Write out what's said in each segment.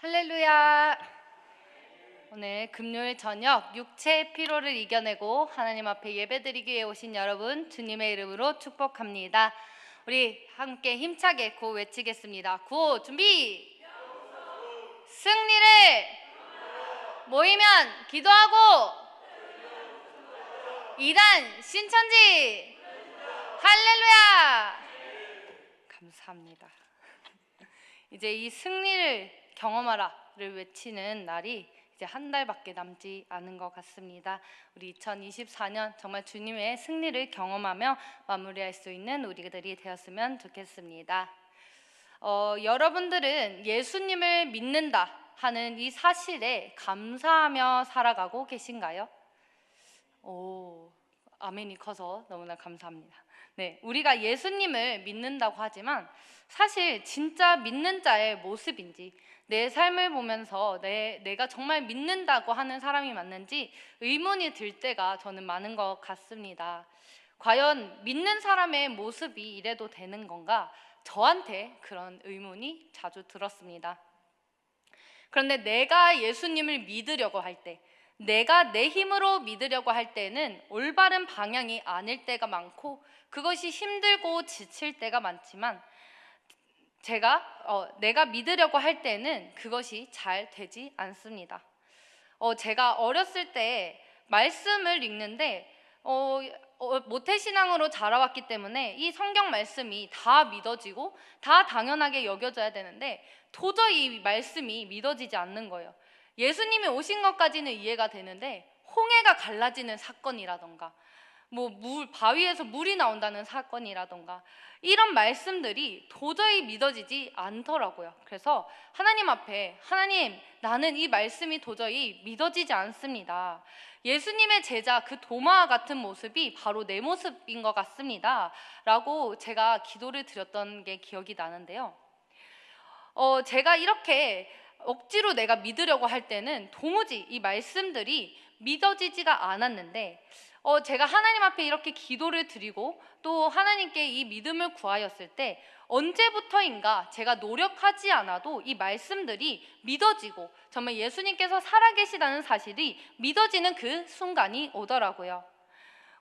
할렐루야. 오늘 금요일 저녁 육체의 피로를 이겨내고 하나님 앞에 예배드리기 위해 오신 여러분 주님의 이름으로 축복합니다. 우리 함께 힘차게 구호 외치겠습니다. 구호 준비. 승리를 모이면 기도하고 이단 신천지. 할렐루야. 감사합니다. 이제 이 승리를 경험하라를 외치는 날이 이제 한 달밖에 남지 않은 것 같습니다. 우리 2024년 정말 주님의 승리를 경험하며 마무리할 수 있는 우리들이 되었으면 좋겠습니다. 여러분들은 예수님을 믿는다 하는 이 사실에 감사하며 살아가고 계신가요? 오, 아멘이 커서 너무나 감사합니다. 네, 우리가 예수님을 믿는다고 하지만 사실 진짜 믿는 자의 모습인지 내 삶을 보면서 내가 정말 믿는다고 하는 사람이 맞는지 의문이 들 때가 저는 많은 것 같습니다. 과연 믿는 사람의 모습이 이래도 되는 건가? 저한테 그런 의문이 자주 들었습니다. 그런데 내가 예수님을 믿으려고 할 때, 내가 내 힘으로 믿으려고 할 때는 올바른 방향이 아닐 때가 많고 그것이 힘들고 지칠 때가 많지만 내가 믿으려고 할 때는 그것이 잘 되지 않습니다. 제가 어렸을 때 말씀을 읽는데 모태신앙으로 자라왔기 때문에 이 성경 말씀이 다 믿어지고 다 당연하게 여겨져야 되는데 도저히 이 말씀이 믿어지지 않는 거예요. 예수님이 오신 것까지는 이해가 되는데 홍해가 갈라지는 사건이라던가 바위에서 물이 나온다는 사건이라던가 이런 말씀들이 도저히 믿어지지 않더라고요. 그래서 하나님 앞에 하나님, 나는 이 말씀이 도저히 믿어지지 않습니다. 예수님의 제자 그 도마와 같은 모습이 바로 내 모습인 것 같습니다 라고 제가 기도를 드렸던 게 기억이 나는데요. 제가 이렇게 억지로 내가 믿으려고 할 때는 도무지 이 말씀들이 믿어지지가 않았는데 제가 하나님 앞에 이렇게 기도를 드리고 또 하나님께 이 믿음을 구하였을 때 언제부터인가 제가 노력하지 않아도 이 말씀들이 믿어지고 정말 예수님께서 살아계시다는 사실이 믿어지는 그 순간이 오더라고요.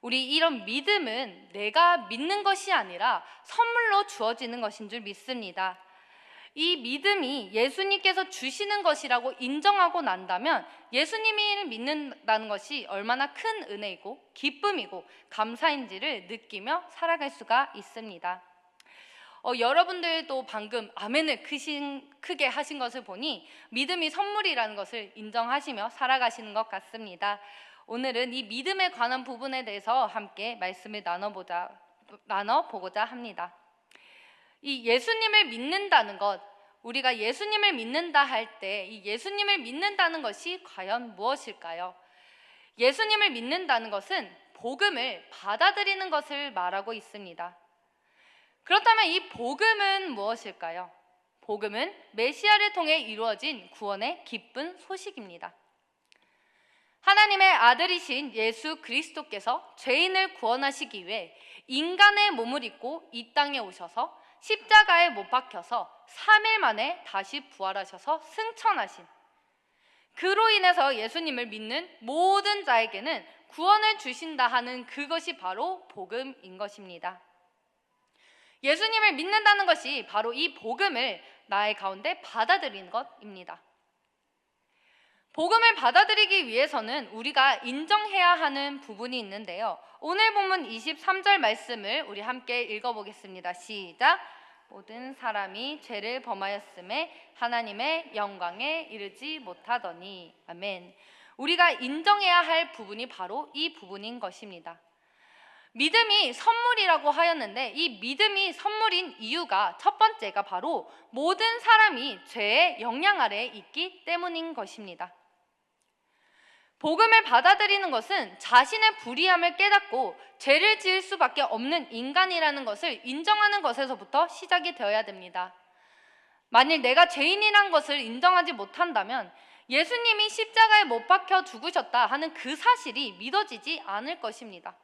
우리 이런 믿음은 내가 믿는 것이 아니라 선물로 주어지는 것인 줄 믿습니다. 이 믿음이 예수님께서 주시는 것이라고 인정하고 난다면 예수님을 믿는다는 것이 얼마나 큰 은혜이고 기쁨이고 감사인지를 느끼며 살아갈 수가 있습니다. 여러분들도 방금 아멘을 크게 하신 것을 보니 믿음이 선물이라는 것을 인정하시며 살아가시는 것 같습니다. 오늘은 이 믿음에 관한 부분에 대해서 함께 말씀을 나눠보고자 합니다. 이 예수님을 믿는다는 것, 우리가 예수님을 믿는다 할 때 이 예수님을 믿는다는 것이 과연 무엇일까요? 예수님을 믿는다는 것은 복음을 받아들이는 것을 말하고 있습니다. 그렇다면 이 복음은 무엇일까요? 복음은 메시아를 통해 이루어진 구원의 기쁜 소식입니다. 하나님의 아들이신 예수 그리스도께서 죄인을 구원하시기 위해 인간의 몸을 입고 이 땅에 오셔서 십자가에 못 박혀서 3일 만에 다시 부활하셔서 승천하신, 그로 인해서 예수님을 믿는 모든 자에게는 구원을 주신다 하는 그것이 바로 복음인 것입니다. 예수님을 믿는다는 것이 바로 이 복음을 나의 가운데 받아들이는 것입니다. 복음을 받아들이기 위해서는 우리가 인정해야 하는 부분이 있는데요. 오늘 본문 23절 말씀을 우리 함께 읽어보겠습니다. 시작! 모든 사람이 죄를 범하였음에 하나님의 영광에 이르지 못하더니. 아멘. 우리가 인정해야 할 부분이 바로 이 부분인 것입니다. 믿음이 선물이라고 하였는데 이 믿음이 선물인 이유가 첫 번째가 바로 모든 사람이 죄의 영향 아래에 있기 때문인 것입니다. 복음을 받아들이는 것은 자신의 불의함을 깨닫고 죄를 지을 수밖에 없는 인간이라는 것을 인정하는 것에서부터 시작이 되어야 됩니다. 만일 내가 죄인이란 것을 인정하지 못한다면 예수님이 십자가에 못 박혀 죽으셨다 하는 그 사실이 믿어지지 않을 것입니다.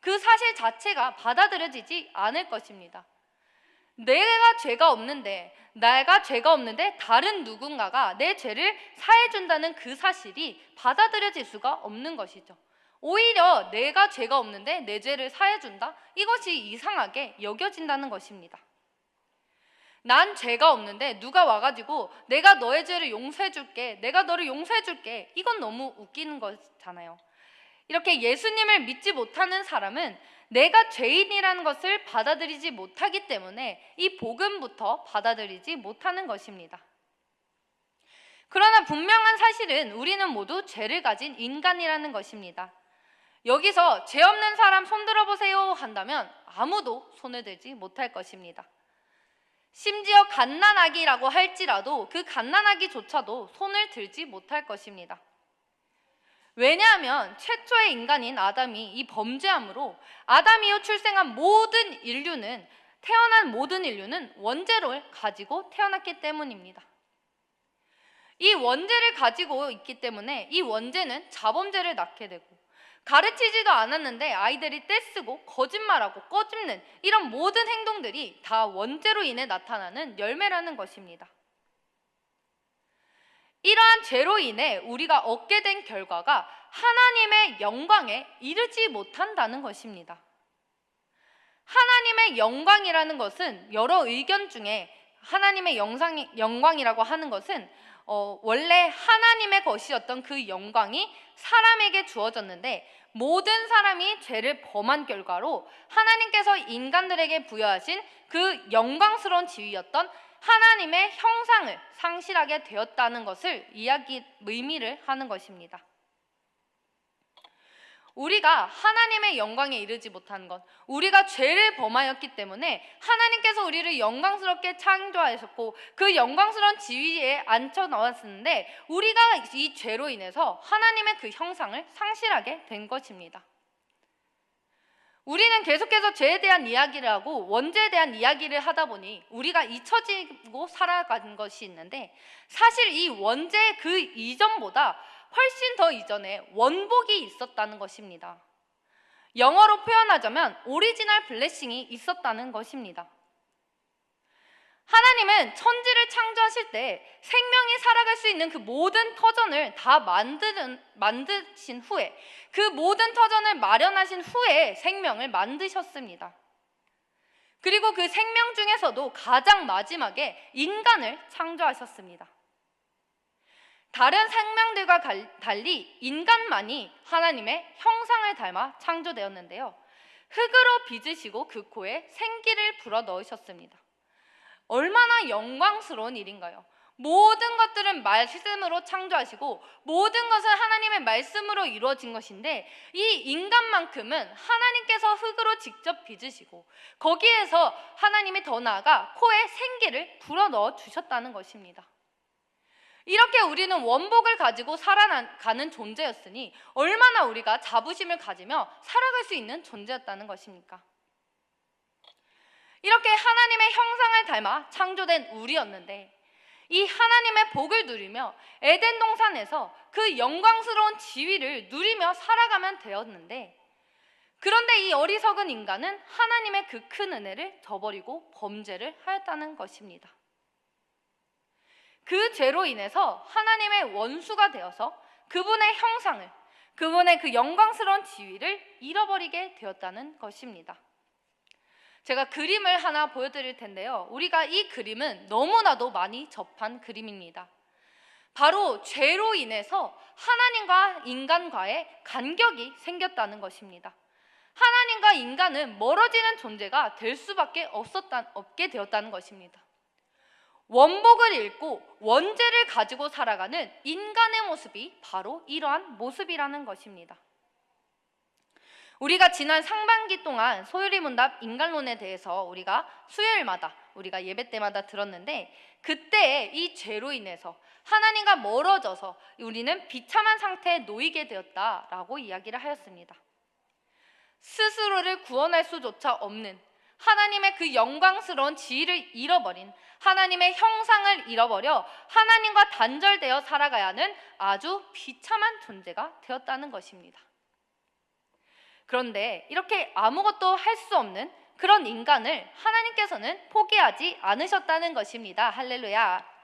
그 사실 자체가 받아들여지지 않을 것입니다. 내가 죄가 없는데 다른 누군가가 내 죄를 사해준다는 그 사실이 받아들여질 수가 없는 것이죠. 오히려 내가 죄가 없는데 내 죄를 사해준다? 이것이 이상하게 여겨진다는 것입니다. 난 죄가 없는데 누가 와가지고 내가 너의 죄를 용서해줄게, 내가 너를 용서해줄게, 이건 너무 웃기는 거잖아요. 이렇게 예수님을 믿지 못하는 사람은 내가 죄인이라는 것을 받아들이지 못하기 때문에 이 복음부터 받아들이지 못하는 것입니다. 그러나 분명한 사실은 우리는 모두 죄를 가진 인간이라는 것입니다. 여기서 죄 없는 사람 손 들어보세요 한다면 아무도 손을 들지 못할 것입니다. 심지어 갓난아기라고 할지라도 그 갓난아기조차도 손을 들지 못할 것입니다. 왜냐하면 최초의 인간인 아담이 이 범죄함으로 아담 이후 태어난 모든 인류는 원죄를 가지고 태어났기 때문입니다. 이 원죄를 가지고 있기 때문에 이 원죄는 자범죄를 낳게 되고, 가르치지도 않았는데 아이들이 떼쓰고 거짓말하고 꺼집는 이런 모든 행동들이 다 원죄로 인해 나타나는 열매라는 것입니다. 이러한 죄로 인해 우리가 얻게 된 결과가 하나님의 영광에 이르지 못한다는 것입니다. 하나님의 영광이라는 것은 여러 의견 중에 하나님의 영광이라고 하는 것은 원래 하나님의 것이었던 그 영광이 사람에게 주어졌는데, 모든 사람이 죄를 범한 결과로 하나님께서 인간들에게 부여하신 그 영광스러운 지위였던 하나님의 형상을 상실하게 되었다는 것을 의미를 하는 것입니다. 우리가 하나님의 영광에 이르지 못한 것, 우리가 죄를 범하였기 때문에 하나님께서 우리를 영광스럽게 창조하셨고 그 영광스러운 지위에 앉혀 넣었는데, 우리가 이 죄로 인해서 하나님의 그 형상을 상실하게 된 것입니다. 우리는 계속해서 죄에 대한 이야기를 하고 원죄에 대한 이야기를 하다 보니 우리가 잊혀지고 살아가는 것이 있는데, 사실 이 원죄 그 이전보다 훨씬 더 이전에 원복이 있었다는 것입니다. 영어로 표현하자면 오리지널 블레싱이 있었다는 것입니다. 하나님은 천지를 창조하실 때 생명이 살아갈 수 있는 그 모든 터전을 다 만드신 후에, 그 모든 터전을 마련하신 후에 생명을 만드셨습니다. 그리고 그 생명 중에서도 가장 마지막에 인간을 창조하셨습니다. 다른 생명들과 달리 인간만이 하나님의 형상을 닮아 창조되었는데요, 흙으로 빚으시고 그 코에 생기를 불어넣으셨습니다. 얼마나 영광스러운 일인가요? 모든 것들은 말씀으로 창조하시고 모든 것은 하나님의 말씀으로 이루어진 것인데, 이 인간만큼은 하나님께서 흙으로 직접 빚으시고 거기에서 하나님이 더 나아가 코에 생기를 불어넣어 주셨다는 것입니다. 이렇게 우리는 원복을 가지고 살아가는 존재였으니 얼마나 우리가 자부심을 가지며 살아갈 수 있는 존재였다는 것입니까? 이렇게 하나님의 형상을 닮아 창조된 우리였는데, 이 하나님의 복을 누리며 에덴 동산에서 그 영광스러운 지위를 누리며 살아가면 되었는데, 그런데 이 어리석은 인간은 하나님의 그 큰 은혜를 저버리고 범죄를 하였다는 것입니다. 그 죄로 인해서 하나님의 원수가 되어서 그분의 형상을, 그분의 그 영광스러운 지위를 잃어버리게 되었다는 것입니다. 제가 그림을 하나 보여드릴 텐데요, 우리가 이 그림은 너무나도 많이 접한 그림입니다. 바로 죄로 인해서 하나님과 인간과의 간격이 생겼다는 것입니다. 하나님과 인간은 멀어지는 존재가 될 수밖에 없게 되었다는 것입니다. 원복을 잃고 원죄를 가지고 살아가는 인간의 모습이 바로 이러한 모습이라는 것입니다. 우리가 지난 상반기 동안 소율이문답 인간론에 대해서 우리가 수요일마다 우리가 예배 때마다 들었는데, 그때 이 죄로 인해서 하나님과 멀어져서 우리는 비참한 상태에 놓이게 되었다라고 이야기를 하였습니다. 스스로를 구원할 수조차 없는 하나님의 그 영광스러운 지위를 잃어버린, 하나님의 형상을 잃어버려 하나님과 단절되어 살아가야 하는 아주 비참한 존재가 되었다는 것입니다. 그런데 이렇게 아무것도 할 수 없는 그런 인간을 하나님께서는 포기하지 않으셨다는 것입니다. 할렐루야.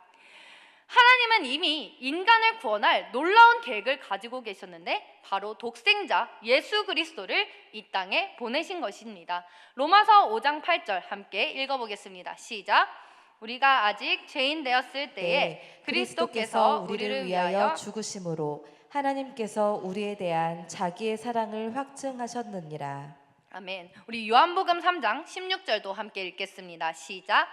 하나님은 이미 인간을 구원할 놀라운 계획을 가지고 계셨는데 바로 독생자 예수 그리스도를 이 땅에 보내신 것입니다. 로마서 5장 8절 함께 읽어보겠습니다. 시작. 우리가 아직 죄인 되었을 때에 그리스도께서 우리를 위하여 죽으심으로 하나님께서 우리에 대한 자기의 사랑을 확증하셨느니라. 아멘. 우리 요한복음 3장 16절도 함께 읽겠습니다. 시작.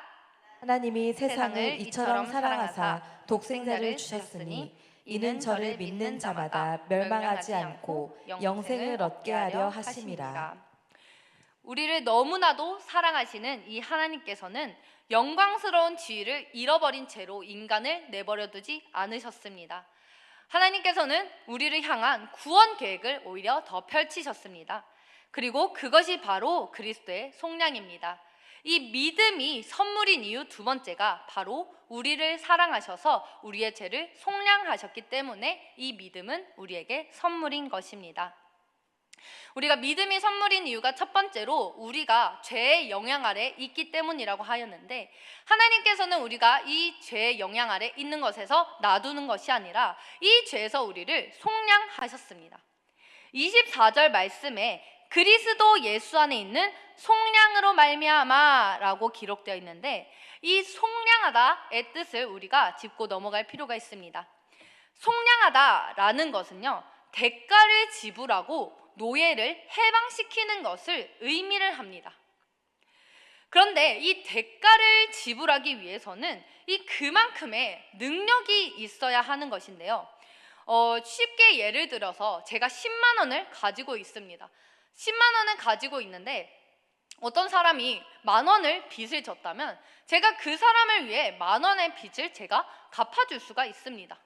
하나님이 세상을 이처럼 사랑하사 독생자를 주셨으니 이는 저를 믿는 자마다 멸망하지 않고 영생을 얻게 하려 하심이라. 우리를 너무나도 사랑하시는 이 하나님께서는 영광스러운 지위를 잃어버린 채로 인간을 내버려 두지 않으셨습니다. 하나님께서는 우리를 향한 구원 계획을 오히려 더 펼치셨습니다. 그리고 그것이 바로 그리스도의 속량입니다. 이 믿음이 선물인 이유 두 번째가 바로 우리를 사랑하셔서 우리의 죄를 속량하셨기 때문에 이 믿음은 우리에게 선물인 것입니다. 우리가 믿음이 선물인 이유가 첫 번째로 우리가 죄의 영향 아래 있기 때문이라고 하였는데, 하나님께서는 우리가 이 죄의 영향 아래 있는 것에서 놔두는 것이 아니라 이 죄에서 우리를 속량하셨습니다. 24절 말씀에 그리스도 예수 안에 있는 속량으로 말미암아라고 기록되어 있는데, 이 속량하다의 뜻을 우리가 짚고 넘어갈 필요가 있습니다. 속량하다라는 것은요, 대가를 지불하고 노예를 해방시키는 것을 의미를 합니다. 그런데 이 대가를 지불하기 위해서는 이 그만큼의 능력이 있어야 하는 것인데요. 쉽게 예를 들어서 제가 10만 원을 가지고 있습니다. 10만 원을 가지고 있는데 어떤 사람이 10,000원을 빚을 졌다면 제가 그 사람을 위해 10,000원의 빚을 제가 갚아줄 수가 있습니다.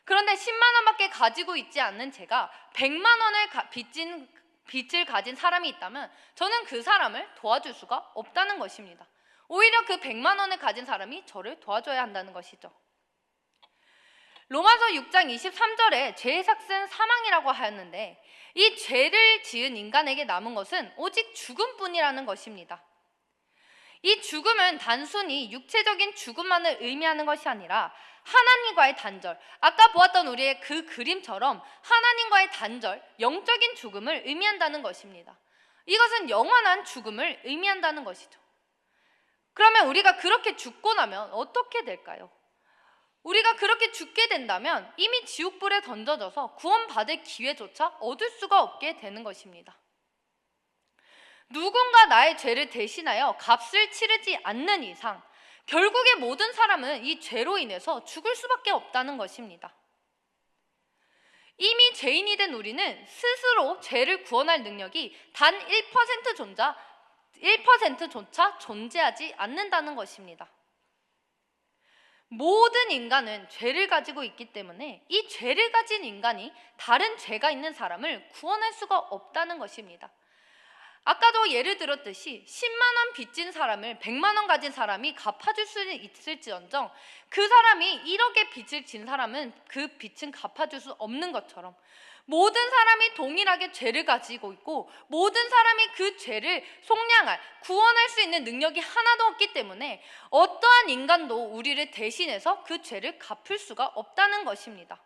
그런데 10만 원밖에 가지고 있지 않는 제가 100만 원을 빚을 가진 사람이 있다면 저는 그 사람을 도와줄 수가 없다는 것입니다. 오히려 그 100만 원을 가진 사람이 저를 도와줘야 한다는 것이죠. 로마서 6장 23절에 죄의 삭은 사망이라고 하였는데, 이 죄를 지은 인간에게 남은 것은 오직 죽음뿐이라는 것입니다. 이 죽음은 단순히 육체적인 죽음만을 의미하는 것이 아니라 하나님과의 단절, 아까 보았던 우리의 그 그림처럼 하나님과의 단절, 영적인 죽음을 의미한다는 것입니다. 이것은 영원한 죽음을 의미한다는 것이죠. 그러면 우리가 그렇게 죽고 나면 어떻게 될까요? 우리가 그렇게 죽게 된다면 이미 지옥불에 던져져서 구원받을 기회조차 얻을 수가 없게 되는 것입니다. 누군가 나의 죄를 대신하여 값을 치르지 않는 이상 결국에 모든 사람은 이 죄로 인해서 죽을 수밖에 없다는 것입니다. 이미 죄인이 된 우리는 스스로 죄를 구원할 능력이 단 1%조차 존재하지 않는다는 것입니다. 모든 인간은 죄를 가지고 있기 때문에 이 죄를 가진 인간이 다른 죄가 있는 사람을 구원할 수가 없다는 것입니다. 아까도 예를 들었듯이 10만 원 빚진 사람을 100만 원 가진 사람이 갚아줄 수는 있을지언정 그 사람이 1억의 빚을 진 사람은 그 빚은 갚아줄 수 없는 것처럼 모든 사람이 동일하게 죄를 가지고 있고 모든 사람이 그 죄를 속량할, 구원할 수 있는 능력이 하나도 없기 때문에 어떠한 인간도 우리를 대신해서 그 죄를 갚을 수가 없다는 것입니다.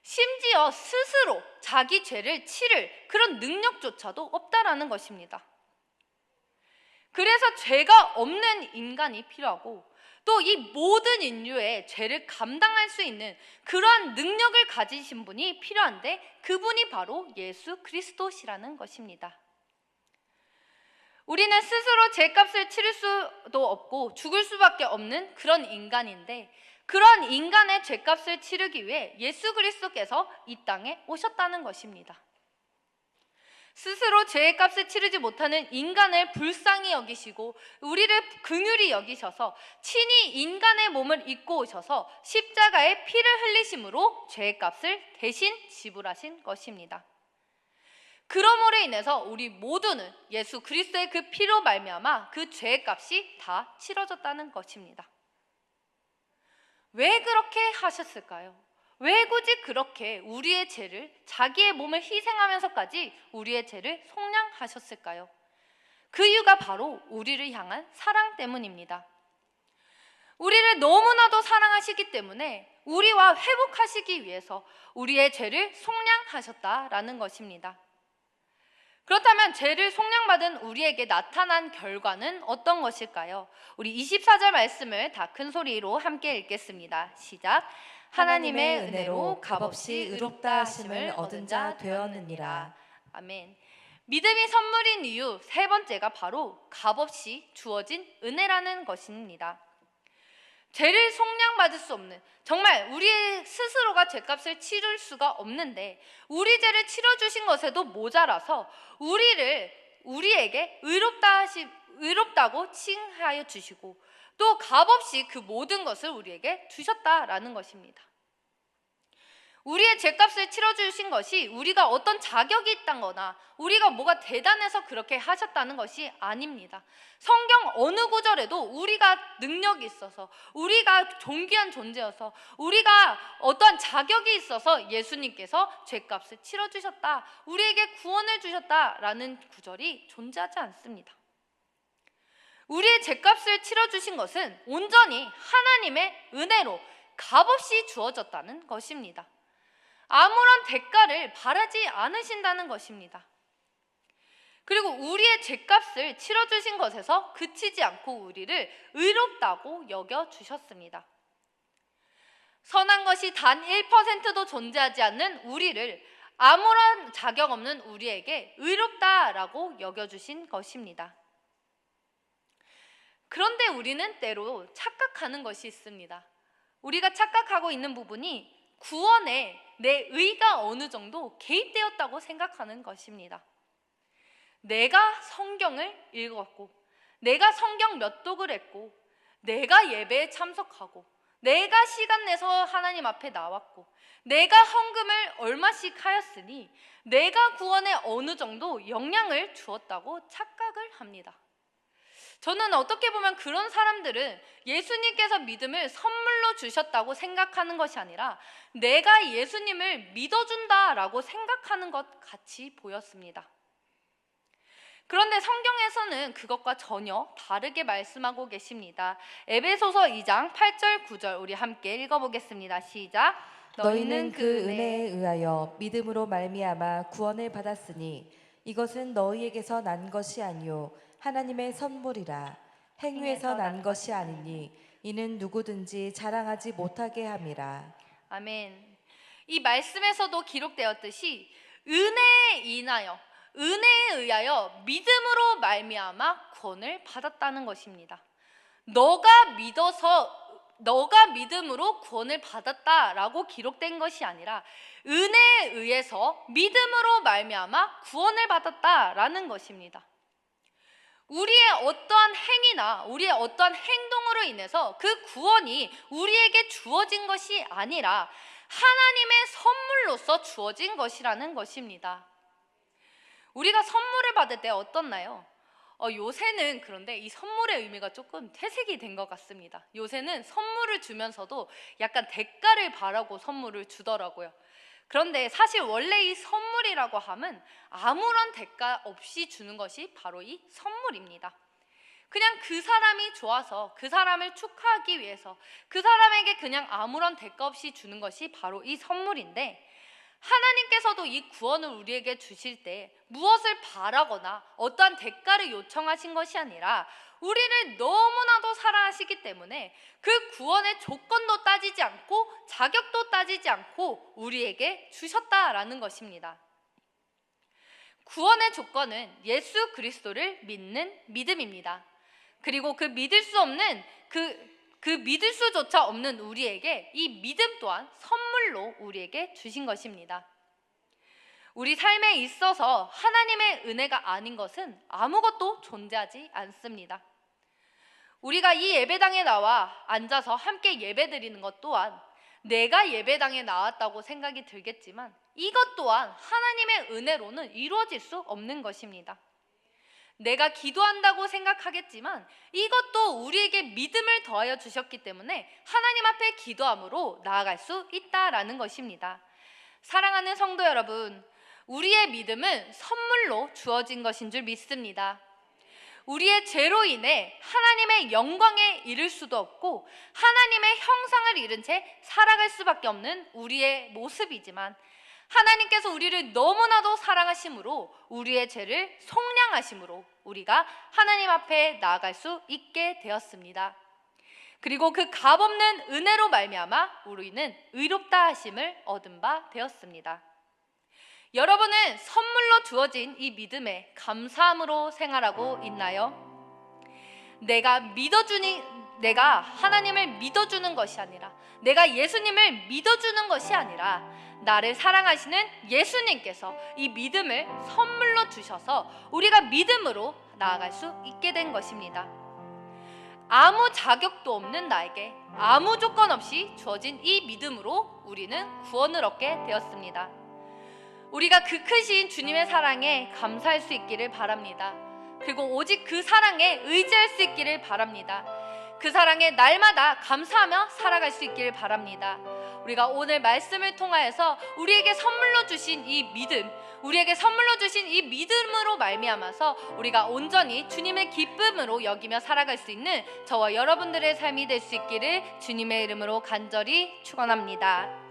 심지어 스스로 자기 죄를 치를 그런 능력조차도 없다라는 것입니다. 그래서 죄가 없는 인간이 필요하고 또 이 모든 인류의 죄를 감당할 수 있는 그러한 능력을 가지신 분이 필요한데 그분이 바로 예수 그리스도시라는 것입니다. 우리는 스스로 죄값을 치를 수도 없고 죽을 수밖에 없는 그런 인간인데 그런 인간의 죄값을 치르기 위해 예수 그리스도께서 이 땅에 오셨다는 것입니다. 스스로 죄의 값을 치르지 못하는 인간을 불쌍히 여기시고 우리를 긍휼히 여기셔서 친히 인간의 몸을 입고 오셔서 십자가에 피를 흘리심으로 죄의 값을 대신 지불하신 것입니다. 그러므로 인해서 우리 모두는 예수 그리스도의 그 피로 말미암아 그 죄의 값이 다 치러졌다는 것입니다. 왜 그렇게 하셨을까요? 왜 굳이 그렇게 우리의 죄를 자기의 몸을 희생하면서까지 우리의 죄를 속량하셨을까요? 그 이유가 바로 우리를 향한 사랑 때문입니다. 우리를 너무나도 사랑하시기 때문에 우리와 회복하시기 위해서 우리의 죄를 속량하셨다라는 것입니다. 그렇다면 죄를 속량받은 우리에게 나타난 결과는 어떤 것일까요? 우리 24절 말씀을 다 큰 소리로 함께 읽겠습니다. 시작. 하나님의 은혜로 값없이 의롭다 하심을 얻은 자 되었느니라. 아멘. 믿음이 선물인 이유 세 번째가 바로 값없이 주어진 은혜라는 것입니다. 죄를 속량받을 수 없는, 정말 우리 스스로가 죄값을 치를 수가 없는데 우리 죄를 치러주신 것에도 모자라서 우리에게 의롭다고 칭하여 주시고 또 값없이 그 모든 것을 우리에게 주셨다라는 것입니다. 우리의 죄값을 치러주신 것이 우리가 어떤 자격이 있다거나 우리가 뭐가 대단해서 그렇게 하셨다는 것이 아닙니다. 성경 어느 구절에도 우리가 능력이 있어서, 우리가 존귀한 존재여서, 우리가 어떤 자격이 있어서 예수님께서 죄값을 치러주셨다, 우리에게 구원을 주셨다라는 구절이 존재하지 않습니다. 우리의 죄값을 치러주신 것은 온전히 하나님의 은혜로 값없이 주어졌다는 것입니다. 아무런 대가를 바라지 않으신다는 것입니다. 그리고 우리의 죄값을 치러주신 것에서 그치지 않고 우리를 의롭다고 여겨주셨습니다. 선한 것이 단 1%도 존재하지 않는 우리를 아무런 자격 없는 우리에게 의롭다라고 여겨주신 것입니다. 그런데 우리는 때로 착각하는 것이 있습니다. 우리가 착각하고 있는 부분이 구원에 내 의가 어느 정도 개입되었다고 생각하는 것입니다. 내가 성경을 읽었고, 내가 성경 몇 독을 했고, 내가 예배에 참석하고, 내가 시간 내서 하나님 앞에 나왔고, 내가 헌금을 얼마씩 하였으니 내가 구원에 어느 정도 영향을 주었다고 착각을 합니다. 저는 어떻게 보면 그런 사람들은 예수님께서 믿음을 선물로 주셨다고 생각하는 것이 아니라 내가 예수님을 믿어준다라고 생각하는 것 같이 보였습니다. 그런데 성경에서는 그것과 전혀 다르게 말씀하고 계십니다. 에베소서 2장 8절 9절 우리 함께 읽어보겠습니다. 시작. 너희는 그 은혜에 의하여 믿음으로 말미암아 구원을 받았으니 이것은 너희에게서 난 것이 아니요 하나님의 선물이라. 행위에서 난 것이 아니니 이는 누구든지 자랑하지 못하게 함이라. 아멘. 이 말씀에서도 기록되었듯이 은혜에 의하여 믿음으로 말미암아 구원을 받았다는 것입니다. 너가 믿음으로 구원을 받았다라고 기록된 것이 아니라 은혜에 의해서 믿음으로 말미암아 구원을 받았다라는 것입니다. 우리의 어떠한 행위나 우리의 어떠한 행동으로 인해서 그 구원이 우리에게 주어진 것이 아니라 하나님의 선물로서 주어진 것이라는 것입니다. 우리가 선물을 받을 때 어떻나요? 요새는 그런데 이 선물의 의미가 조금 퇴색이 된 것 같습니다. 요새는 선물을 주면서도 약간 대가를 바라고 선물을 주더라고요. 그런데 사실 원래 이 선물이라고 함은 아무런 대가 없이 주는 것이 바로 이 선물입니다. 그냥 그 사람이 좋아서 그 사람을 축하하기 위해서 그 사람에게 그냥 아무런 대가 없이 주는 것이 바로 이 선물인데, 하나님께서도 이 구원을 우리에게 주실 때 무엇을 바라거나 어떠한 대가를 요청하신 것이 아니라 우리를 너무나도 사랑하시기 때문에 그 구원의 조건도 따지지 않고 자격도 따지지 않고 우리에게 주셨다라는 것입니다. 구원의 조건은 예수 그리스도를 믿는 믿음입니다. 그리고 그 믿을 수조차 없는 우리에게 이 믿음 또한 선물로 우리에게 주신 것입니다. 우리 삶에 있어서 하나님의 은혜가 아닌 것은 아무것도 존재하지 않습니다. 우리가 이 예배당에 나와 앉아서 함께 예배드리는 것 또한 내가 예배당에 나왔다고 생각이 들겠지만 이것 또한 하나님의 은혜로는 이루어질 수 없는 것입니다. 내가 기도한다고 생각하겠지만 이것도 우리에게 믿음을 더하여 주셨기 때문에 하나님 앞에 기도함으로 나아갈 수 있다라는 것입니다. 사랑하는 성도 여러분, 우리의 믿음은 선물로 주어진 것인 줄 믿습니다. 우리의 죄로 인해 하나님의 영광에 이를 수도 없고 하나님의 형상을 잃은 채 살아갈 수밖에 없는 우리의 모습이지만, 하나님께서 우리를 너무나도 사랑하심으로 우리의 죄를 속량하심으로 우리가 하나님 앞에 나아갈 수 있게 되었습니다. 그리고 그 값없는 은혜로 말미암아 우리는 의롭다 하심을 얻은 바 되었습니다. 여러분은 선물로 주어진 이 믿음에 감사함으로 생활하고 있나요? 내가 하나님을 믿어주는 것이 아니라, 내가 예수님을 믿어주는 것이 아니라 나를 사랑하시는 예수님께서 이 믿음을 선물로 주셔서 우리가 믿음으로 나아갈 수 있게 된 것입니다. 아무 자격도 없는 나에게 아무 조건 없이 주어진 이 믿음으로 우리는 구원을 얻게 되었습니다. 우리가 그 크신 주님의 사랑에 감사할 수 있기를 바랍니다. 그리고 오직 그 사랑에 의지할 수 있기를 바랍니다. 그 사랑에 날마다 감사하며 살아갈 수 있기를 바랍니다. 우리가 오늘 말씀을 통하여서 우리에게 선물로 주신 이 믿음, 우리에게 선물로 주신 이 믿음으로 말미암아서 우리가 온전히 주님의 기쁨으로 여기며 살아갈 수 있는 저와 여러분들의 삶이 될 수 있기를 주님의 이름으로 간절히 축원합니다.